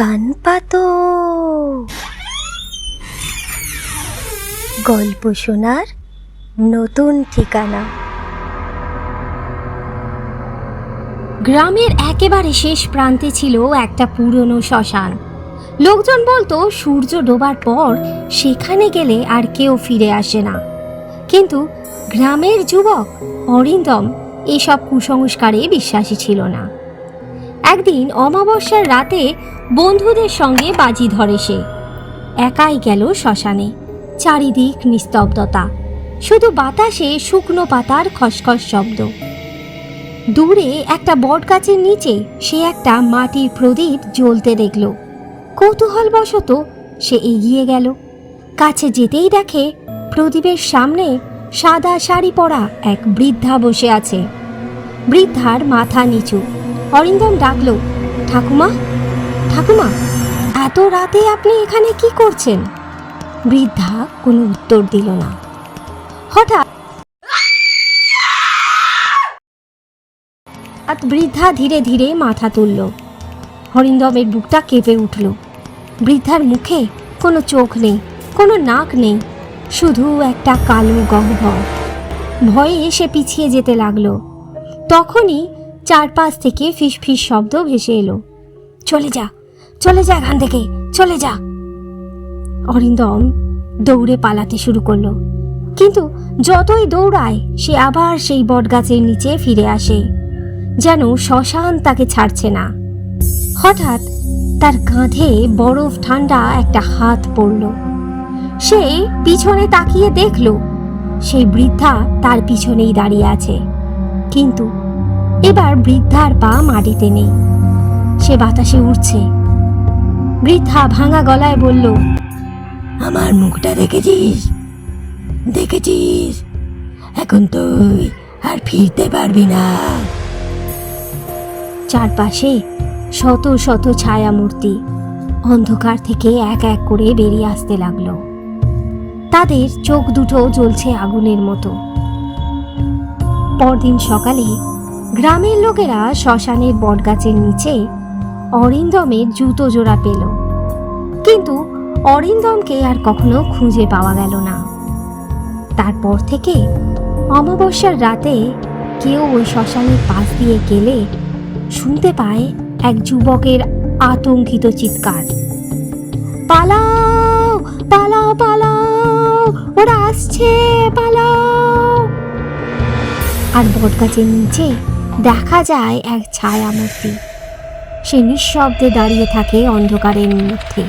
কান পাতো। গল্প শোনার নতুন ঠিকানা। গ্রামের একেবারে শেষ প্রান্তে ছিল একটা পুরনো শ্মশান। লোকজন বলতো সূর্য ডোবার পর সেখানে গেলে আর কেউ ফিরে আসে না। কিন্তু গ্রামের যুবক অরিন্দম এসব কুসংস্কারে বিশ্বাসী ছিল না। একদিন অমাবস্যার রাতে বন্ধুদের সঙ্গে বাজি ধরে সে একাই গেল শ্মশানে। চারিদিক নিস্তব্ধতা, শুধু বাতাসে শুকনো পাতার খসখস শব্দ। দূরে একটা বটগাছের নিচে সে একটা মাটির প্রদীপ জ্বলতে দেখল। কৌতূহলবশত সে এগিয়ে গেল। কাছে যেতেই দেখে প্রদীপের সামনে সাদা শাড়ি পরা এক বৃদ্ধা বসে আছে। বৃদ্ধার মাথা নিচু। অরিন্দম ডাকল, ঠাকুমা, ঠাকুমা, এত রাতে আপনি এখানে কি করছেন? বৃদ্ধা কোনো উত্তর দিল না। হঠাৎ বৃদ্ধা ধীরে ধীরে মাথা তুলল। অরিন্দমের বুকটা কেঁপে উঠল। বৃদ্ধার মুখে কোনো চোখ নেই, কোনো নাক নেই, শুধু একটা কালো গহ্বর। ভয়ে সে পিছিয়ে যেতে লাগলো। তখনই চারপাশ থেকে ফিসফিস শব্দ ভেসে এলো। চলে যা, চলে যা এখান থেকে, চলে যা। অরিন্দম দৌড়ে পালাতে শুরু করলো, কিন্তু যতই দৌড়ায় সে আবার সেই বটগাছের নিচে ফিরে আসে, যেন শ্মশান তাকে ছাড়ছে না। হঠাৎ তার কাঁধে বরফ ঠান্ডা একটা হাত পড়ল। সে পিছনে তাকিয়ে দেখল সেই বৃদ্ধা তার পিছনেই দাঁড়িয়ে আছে, কিন্তু এবার বৃদ্ধার পা মাটিতে নেই, সে বাতাসে উড়ছে। বৃদ্ধা ভাঙা গলায় বলল, আমার মুখটা দেখেছিস? দেখেছিস? এখন তুই আর ফিরতে পারবি না। চারপাশে শত শত ছায়ামূর্তি অন্ধকার থেকে এক এক করে বেরিয়ে আসতে লাগলো। তাদের চোখ দুটো জ্বলছে আগুনের মতো। পরদিন সকালে গ্রামের লোকেরা শ্মশানের বটগাছের নিচে অরিন্দমের জুতো জোড়া পেল, কিন্তু অরিন্দমকে আর কখনো খুঁজে পাওয়া গেল না। তারপর থেকে অমাবস্যার রাতে কেউ ওই শ্মশানের পাশ দিয়ে গেলে শুনতে পায় এক যুবকের আতঙ্কিত চিৎকার, পালাও, পালাও, পালাও, ওরা আসছে, পালাও। আর বটগাছের নিচে দেখা যায় এক ছায়ামূর্তি। সে নিঃশব্দে দাঁড়িয়ে থাকে অন্ধকারের মধ্যে।